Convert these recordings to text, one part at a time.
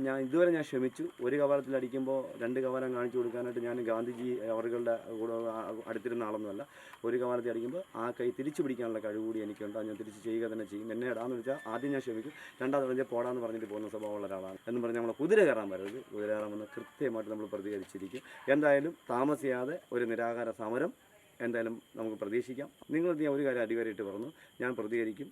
ഞാൻ ഇതുവരെ ക്ഷമിച്ചു. ഒരു കവാലത്തിൽ അടിക്കുമ്പോൾ 2 കവാലം കാണിച്ചു കൊടുക്കാനായിട്ട് ഞാൻ ഗാന്ധിജി അവരുടെ കൂടെ അടുത്തിരുന്ന ആളൊന്നുമല്ല. ഒരു കവാലത്തിൽ അടിക്കുമ്പോൾ ആ കൈ തിരിച്ചു പിടിക്കാനുള്ള കഴിവ് കൂടി എനിക്കുണ്ട്. അത് ഞാൻ തിരിച്ച് ചെയ്യുക തന്നെ ചെയ്യും. എന്നെ ഇടാന്ന് വെച്ചാൽ ആദ്യം ഞാൻ ക്ഷമിക്കും, രണ്ടാമത് പറഞ്ഞാൽ പോടാന്ന് പറഞ്ഞിട്ട് പോകുന്ന സ്വഭാവമുള്ള ഒരാളാണ്. എന്ന് പറഞ്ഞാൽ നമ്മൾ കുതിര കയറാൻ വരരുത്. കുതിര കയറാൻ വന്ന് കൃത്യമായിട്ട് നമ്മൾ പ്രതികരിച്ചിരിക്കും. എന്തായാലും താമസിയാതെ ഒരു നിരാഹാര സമരം എന്തായാലും നമുക്ക് പ്രതീക്ഷിക്കാം. നിങ്ങൾ ഞാൻ ഒരു കാര്യം അടിവരയിട്ട് പറഞ്ഞു, ഞാൻ പ്രതികരിക്കും.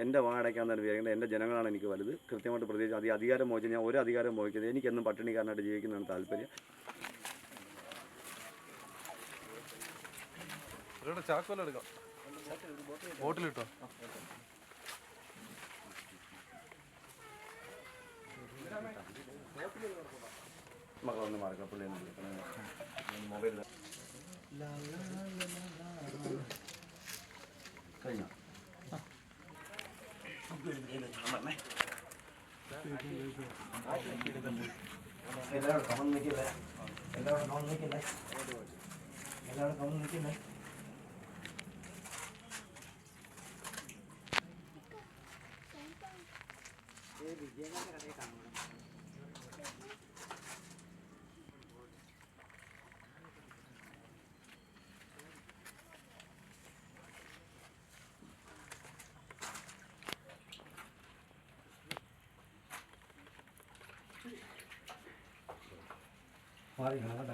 എൻ്റെ വാടകയ്ക്കാന്നാണ് വിചാരിക്കുന്നത്. എൻ്റെ ജനങ്ങളാണ് എനിക്ക് വലുത്. കൃത്യമായിട്ട് പ്രതികരിച്ച് അധികാരം മോഹിച്ച് ഞാൻ ഒരു അധികാരം മോഹിക്കുന്നത്. എനിക്കെന്നും പട്ടിണിക്കാരനായിട്ട് ജീവിക്കുന്നതാണ് താല്പര്യം. ചാക്കോലെടുക്കാം, ബോട്ടിലിട്ടോ. മകളൊന്ന് മാറിക്കാം, പുള്ളി മൊബൈൽ കഴിഞ്ഞോ? എല്ലാവരും കമന്ന് നിൽക്കില്ലേ? എല്ലാവരും കമന്ന് നിൽക്കില്ലേ? എല്ലാവരും കമന്ന് നിൽക്കില്ലേ? മാറി കാണാൻ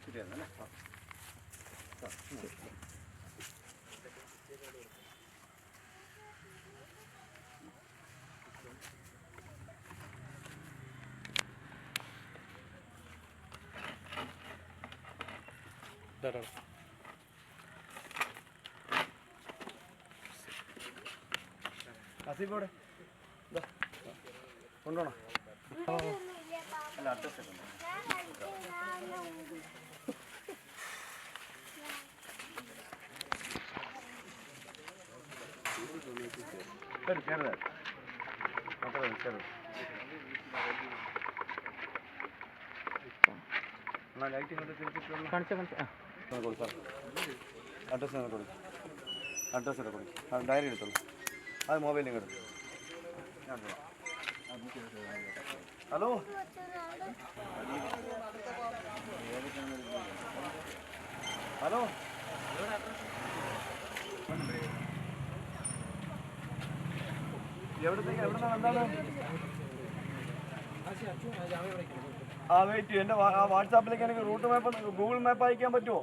ശരിയാണല്ലേ? അസീബോടെ കൊണ്ടുപോണോ? അല്ല അഡ്രസ് കയറുന്നത് മാത്രമേ കയറും. എന്നാൽ ലൈറ്റ് ഇങ്ങോട്ട് തിരിച്ചിട്ട് കൊടുക്കാം. അഡ്രസ്സ് ഇങ്ങോട്ട് കൊടുക്കും. അഡ്രസ്സ് ഇവിടെ കൊടുക്കും. ഡയറി എടുത്തോളൂ. അത് മൊബൈലിൽ ഇങ്ങോട്ട്. ഞാൻ ഹലോ, ഹലോ, എവിടത്തേക്ക് എവിടുന്നാണ് എന്താണ്? ആ വെയിറ്റ്, എൻ്റെ വാട്സാപ്പിലേക്ക് എനിക്ക് റൂട്ട് മാപ്പ് ഗൂഗിൾ മാപ്പ് അയക്കാൻ പറ്റുമോ?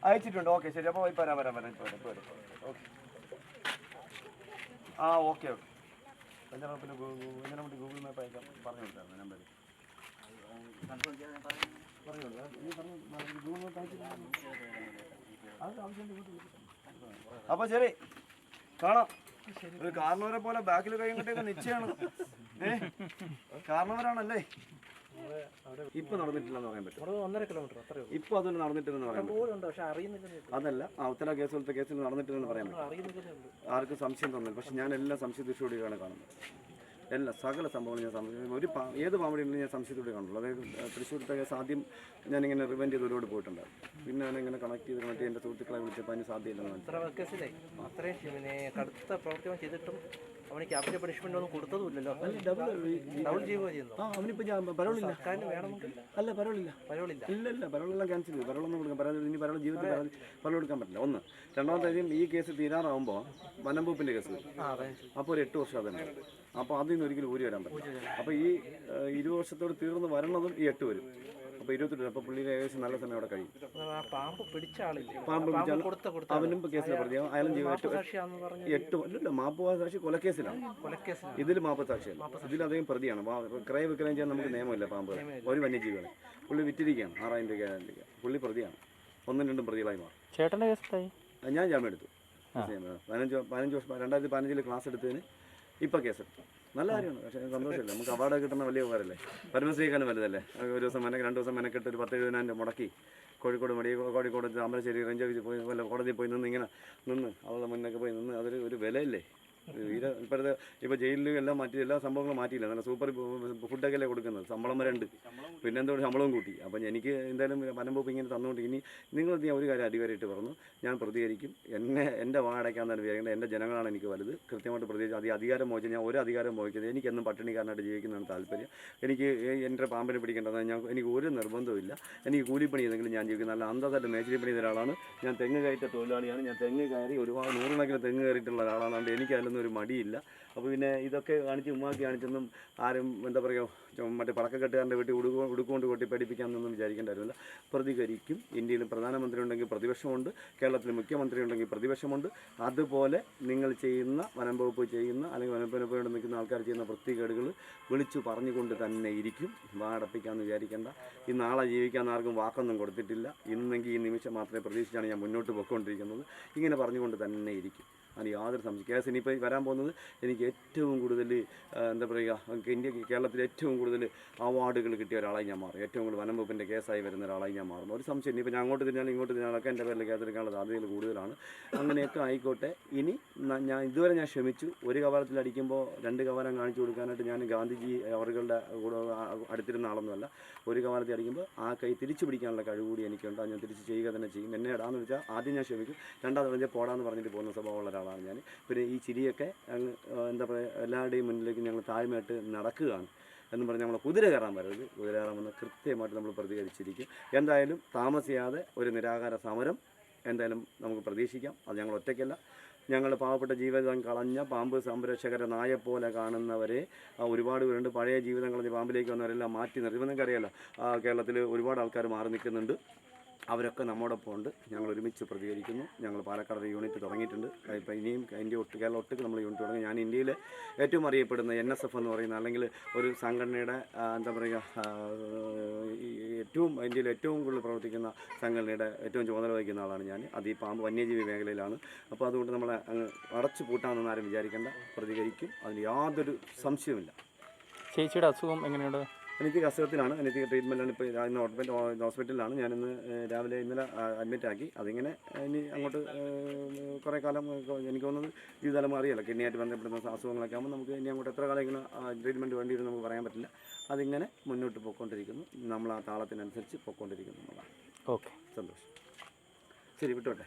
അയച്ചിട്ടുണ്ട്. ഓക്കെ ശരി. അപ്പോൾ വരാം. ഓക്കെ. ആ ഓക്കെ. പിന്നെ ഗൂഗിൾ മാപ്പ് അയക്കാം പറഞ്ഞു കൊടുത്തായിരുന്നു നമ്പർ. ഗൂഗിൾ മാപ്പ് അപ്പോൾ ശരി, കാണാം. ഒരു കാരണവരെ പോലെ ബാക്കിൽ കഴിയുമ്പോഴത്തേക്ക് നിശ്ചയമാണ്. കാരണവരാണല്ലേ? ഇപ്പൊ നടന്നിട്ടില്ലെന്ന് പറയാൻ പറ്റും. 1.5 കിലോമീറ്റർ ഇപ്പൊ അതൊന്നും നടന്നിട്ടില്ലെന്ന് പറയാൻ പറ്റും. അതല്ല, ഉത്തര കേസുപോലത്തെ കേസിൽ നടന്നിട്ടില്ലെന്ന് പറയാൻ പറ്റും. ആർക്കും സംശയം തോന്നില്ല. പക്ഷെ ഞാൻ എല്ലാം സംശയദൃഷ്ടിയോടെയാണ് കാണുന്നത്. എല്ലാ സകല സംഭവങ്ങളും ഞാൻ ഏത് പാമ്പടിയിലും ഞാൻ സംശയത്തോടെ കാണുള്ളൂ. അതായത് തൃശ്ശൂരത്തെ കേസ് ആദ്യം ഞാനിങ്ങനെ റിവെൻറ്റ് ചെയ്ത് ഒരുപാട് പോയിട്ടുണ്ടായിരുന്നു. പിന്നെ ഞാനിങ്ങനെ കണക്ട് ചെയ്ത് എൻ്റെ സുഹൃത്തുക്കളെ വിളിച്ചപ്പോൾ അതിന് സാധ്യതയില്ലെന്ന് മനസ്സിലായി. കടുത്ത പ്രവർത്തനം ചെയ്തിട്ടും അവന് ക്യാപിറ്റൽ പണിഷ്മെന്റ് ഒന്നും കൊടുത്തതുമില്ലല്ലോ. അവനിപ്പോൾ പരോളില്ല. അല്ല, പരോളില്ല. ഇല്ല, പരോളെല്ലാം ക്യാൻസൽ ചെയ്തു. പരോളൊന്നും കൊടുക്കാൻ പറയാതെ ഇനി പരോൾ ജീവിതത്തിൽ പരോൾ കൊടുക്കാൻ പറ്റില്ല. ഒന്ന്. രണ്ടാമത്തെ കാര്യം, ഈ കേസ് തീരാറാകുമ്പോൾ വനംവകുപ്പിൻ്റെ കേസ് വരും. അപ്പോൾ ഒരു 8 വർഷം അതുണ്ട്. അപ്പോൾ അതിൽ നിന്ന് ഒരിക്കലും ഊരി വരാൻ പറ്റില്ല. അപ്പോൾ ഈ 20 വർഷത്തോട് തീർന്ന് വരണതും ഈ 8 വരും. ഇപ്പോൾ 28, അപ്പോൾ പുള്ളിയുടെ ഏകദേശം നല്ല സമയം അവിടെ കഴിയും. ആ പാമ്പ് പിടിച്ച ആളില്ലേ? പാമ്പ് പിടിച്ചാൽ കൊടുത്ത അവനും കേസിൽ പ്രതിയാവും. അയാളും സാക്ഷിയാന്ന് പറഞ്ഞു. 8 മാപ്പുസാക്ഷി കൊലക്കേസിലാണ്. കൊലക്കേസിലാണ്. ഇതിൽ മാപ്പസാക്ഷിയല്ല, ഇതിൽ അദ്ദേഹം പ്രതിയാണ്. ക്രയവിക്രയം ചെയ്യാൻ നമുക്ക് നിയമമില്ല പാമ്പുകൾ, ഒരു വന്യജീവികളെ. പുള്ളി വിറ്റിരിക്കുകയാണ് 6000 രൂപ 7000 രൂപ. പുള്ളി പ്രതിയാണ്, 1-2 പ്രതികളായി മാറും. ചേട്ടൻ്റെ കേസായി ഞാൻ ജാമ്യം എടുത്തു. 15 വർഷം 2015 ക്ലാസ് എടുത്തതിന് ഇപ്പോൾ കേസെടുത്തു. നല്ല കാര്യമാണ്, പക്ഷേ സന്തോഷമില്ല. നമുക്ക് അവാർഡ് കിട്ടുന്ന വലിയ ഉപകാരമല്ലേ, പരമശ്രീക്കാനും വലുതല്ലേ. ഒരു ദിവസം 2 ദിവസം മെനക്കെട്ട് ഒരു 10-70 മുടക്കി കോഴിക്കോട് കോഴിക്കോട് താമരശ്ശേരി റേഞ്ച് ഓഫീസിൽ പോയി വല്ല കോടതിയിൽ പോയി നിന്ന് അവളുടെ മുന്നൊക്കെ പോയി നിന്ന് അതൊരു വിലയില്ലേ. ഇപ്പോഴത്തെ ഇപ്പോൾ ജയിലിൽ എല്ലാം മാറ്റി, എല്ലാ സംഭവങ്ങളും മാറ്റിയില്ല. നല്ല സൂപ്പർ ഫുഡൊക്കെ അല്ലേ കൊടുക്കുന്നത്, ശമ്പളം വരെ ഉണ്ട്, പിന്നെ എന്തോട് ശമ്പളവും കൂട്ടി. അപ്പം എനിക്ക് എന്തായാലും വനംവകുപ്പ് ഇങ്ങനെ തന്നുകൊണ്ട് ഇനി നിങ്ങൾ ഞാൻ ഒരു കാര്യം അധികാരമായിട്ട് പറഞ്ഞു, ഞാൻ പ്രതികരിക്കും. എൻ്റെ വാടകയ്ക്കാന്നാണ് വിചാരിക്കേണ്ടത്. എൻ്റെ ജനങ്ങളാണ് എനിക്ക് വലുത്. കൃത്യമായിട്ട് പ്രതികരിച്ച് അധികാരം മോഹിച്ച് ഞാൻ ഒരു അധികാരം മോഹിക്കുന്നത്. എനിക്കെന്നും പട്ടിണിക്കാരനായിട്ട് ജീവിക്കുന്നതാണ് താല്പര്യം. എനിക്ക് എൻ്റെ പാമ്പിനെ പിടിക്കേണ്ടത് എനിക്ക് ഒരു നിർബന്ധമില്ല. എനിക്ക് കൂലിപ്പണി ചെയ്തെങ്കിലും ഞാൻ ജീവിക്കുന്ന നല്ല അന്തസ്സായിട്ട് മേച്ചിരി പണി ചെയ്ത ഒരാളാണ് ഞാൻ. തെങ്ങ് കയറ്റ തൊഴിലാളിയാണ് ഞാൻ. തെങ്ങ് കയറി ഒരുപാട് 100 തെങ്ങ് കയറിയിട്ടുള്ള ഒരാളാണ്. അതുകൊണ്ട് എനിക്ക് അതിലൊന്നും ഒരു മടിയില്ല. അപ്പോൾ പിന്നെ ഇതൊക്കെ ഉമ്മാക്കി കാണിച്ചൊന്നും ആരും എന്താ പറയുക മറ്റേ പടക്കക്കെട്ടുകാരൻ്റെ വീട്ടിൽ ഉടുക്കൊണ്ട് കൊട്ടി പഠിപ്പിക്കാമെന്നൊന്നും വിചാരിക്കേണ്ടതായിരുന്നില്ല. പ്രതികരിക്കും. ഇന്ത്യയിൽ പ്രധാനമന്ത്രി ഉണ്ടെങ്കിൽ പ്രതിപക്ഷമുണ്ട്, കേരളത്തിൽ മുഖ്യമന്ത്രി ഉണ്ടെങ്കിൽ പ്രതിപക്ഷമുണ്ട്. അതുപോലെ നിങ്ങൾ ചെയ്യുന്ന വനം വകുപ്പ് ചെയ്യുന്ന അല്ലെങ്കിൽ വനംവകുപ്പിനോട് നിൽക്കുന്ന ആൾക്കാർ ചെയ്യുന്ന വൃത്തികേടുകൾ വിളിച്ചു പറഞ്ഞുകൊണ്ട് തന്നെ ഇരിക്കും. വാടപ്പിക്കാമെന്ന് വിചാരിക്കേണ്ട. ഈ നാളെ ജീവിക്കാൻ ആർക്കും വാക്കൊന്നും കൊടുത്തിട്ടില്ല. ഇന്നെങ്കിൽ ഈ നിമിഷം മാത്രമേ പ്രതീക്ഷിച്ചാണ് ഞാൻ മുന്നോട്ട് പോയിക്കൊണ്ടിരിക്കുന്നത്. ഇങ്ങനെ പറഞ്ഞുകൊണ്ട് തന്നെ ഇരിക്കും. അതിന് യാതൊരു സംശയം. കേസ് ഇനിയിപ്പോൾ വരാൻ പോകുന്നത് എനിക്ക് ഏറ്റവും കൂടുതൽ എന്താ പറയുക, കേരളത്തിൽ ഏറ്റവും കൂടുതൽ അവാർഡുകൾ കിട്ടിയ ഒരാളായി ഞാൻ മാറും. ഏറ്റവും കൂടുതൽ വനം വകുപ്പിൻ്റെ കേസായി വരുന്ന ഒരാളായി ഞാൻ മാറും. ഒരു സംശയം. ഇനിയിപ്പോൾ ഞാൻ അങ്ങോട്ട് തിരിഞ്ഞാലും ഇങ്ങോട്ട് തിരിഞ്ഞാലൊക്കെ എൻ്റെ പേരിൽ കേസെടുക്കാനുള്ള സാധ്യതകൾ കൂടുതലാണ്. അങ്ങനെയൊക്കെ ആയിക്കോട്ടെ. ഇനി ഇതുവരെ ഞാൻ ശ്രമിച്ചു. ഒരു കവാലത്തിലടിക്കുമ്പോൾ 2 കവാലം കാണിച്ചു കൊടുക്കാനായിട്ട് ഞാൻ ഗാന്ധിജി അവരുടെ കൂടെ അടുത്തിരുന്ന ആളൊന്നുമല്ല. ഒരു കവാലത്തിൽ അടിക്കുമ്പോൾ ആ കൈ തിരിച്ചു പിടിക്കാനുള്ള കഴിവ് കൂടി എനിക്കുണ്ട്. അത് ഞാൻ തിരിച്ച് ചെയ്യുക തന്നെ ചെയ്യും. എന്നെ ഇടാന്ന് വെച്ചാൽ ആദ്യം ഞാൻ ശ്രമിക്കും, രണ്ടാമത് പോടാന്ന് പറഞ്ഞിട്ട് പോകുന്ന സ്വഭാവമുള്ള ഒരാളാണ് ഞാൻ. പിന്നെ ഈ ചിരിയൊക്കെ അങ്ങ് എന്താ പറയുക, എല്ലാവരുടെയും മുന്നിലേക്ക് ഞങ്ങൾ താഴ്മയായിട്ട് നടക്കുകയാണ് എന്ന് പറഞ്ഞ് നമ്മളെ കുതിര കയറാൻ വരരുത്. കുതിര കയറാൻ വന്ന് കൃത്യമായിട്ട് നമ്മൾ പ്രതികരിച്ചിരിക്കും. എന്തായാലും താമസിയാതെ ഒരു നിരാഹാര സമരം എന്തായാലും നമുക്ക് പ്രതീക്ഷിക്കാം. അത് ഞങ്ങൾ ഒറ്റയ്ക്കല്ല. ഞങ്ങൾ പാവപ്പെട്ട ജീവിതം കളഞ്ഞ പാമ്പ് സംരക്ഷകരെ നായെപ്പോലെ കാണുന്നവരെ ഒരുപാട് പേരുണ്ട്. പഴയ ജീവിതം കളഞ്ഞ് പാമ്പിലേക്ക് വന്നവരെല്ലാം മാറ്റി നിർത്തി. നിങ്ങൾക്ക് അറിയാമല്ലോ, കേരളത്തിൽ ഒരുപാട് ആൾക്കാർ മാറി നിൽക്കുന്നുണ്ട്. അവരൊക്കെ നമ്മോടൊപ്പം ഉണ്ട്. ഞങ്ങൾ ഒരുമിച്ച് പ്രതികരിക്കുന്നു. ഞങ്ങൾ പാലക്കാട് ഒരു യൂണിറ്റ് തുടങ്ങിയിട്ടുണ്ട്. ഇപ്പോൾ ഇനിയും കേരളം ഒട്ടുക്ക് നമ്മൾ യൂണിറ്റ് തുടങ്ങി. ഞാൻ ഇന്ത്യയിൽ ഏറ്റവും അറിയപ്പെടുന്ന NSF എന്ന് പറയുന്ന അല്ലെങ്കിൽ ഒരു സംഘടനയുടെ എന്താ പറയുക, ഇന്ത്യയിൽ ഏറ്റവും കൂടുതൽ പ്രവർത്തിക്കുന്ന സംഘടനയുടെ ഏറ്റവും ചുമതല വഹിക്കുന്ന ആളാണ് ഞാൻ. അത് ഈ പാമ്പ് വന്യജീവി മേഖലയിലാണ്. അപ്പോൾ അതുകൊണ്ട് നമ്മളെ അങ്ങ് അടച്ചു പൂട്ടാമെന്ന് ആരും വിചാരിക്കേണ്ട. പ്രതികരിക്കും, അതിന് യാതൊരു സംശയവുമില്ല. ചേച്ചിയുടെ അസുഖം എങ്ങനെയുണ്ട്? എനിക്ക് അസുഖത്തിലാണ്, എനിക്ക് ട്രീറ്റ്മെൻറ്റാണ്. ഇപ്പോൾ ഇന്ന് ഹോസ്പിറ്റലിലാണ്. ഞാനിന്ന് ഇന്നലെ അഡ്മിറ്റ് ആക്കി. അതിങ്ങനെ ഇനി അങ്ങോട്ട് കുറേ കാലം എനിക്ക് തോന്നുന്നത് ജീവിതകാലം അറിയാമല്ലോ, കിഡ്നിയായിട്ട് ബന്ധപ്പെടുന്ന അസുഖങ്ങളൊക്കെ ആകുമ്പോൾ നമുക്ക് ഇനി അങ്ങോട്ട് എത്ര കാലം ഇങ്ങനെ ട്രീറ്റ്മെൻറ്റ് വേണ്ടി വരും നമുക്ക് പറയാൻ പറ്റില്ല. അതിങ്ങനെ മുന്നോട്ട് പോയിക്കൊണ്ടിരിക്കുന്നു. നമ്മൾ ആ താളത്തിനനുസരിച്ച് പോയിക്കൊണ്ടിരിക്കുന്നു എന്നുള്ളതാണ്. ഓക്കെ, സന്തോഷം. ശരി, വിട്ടോട്ടെ.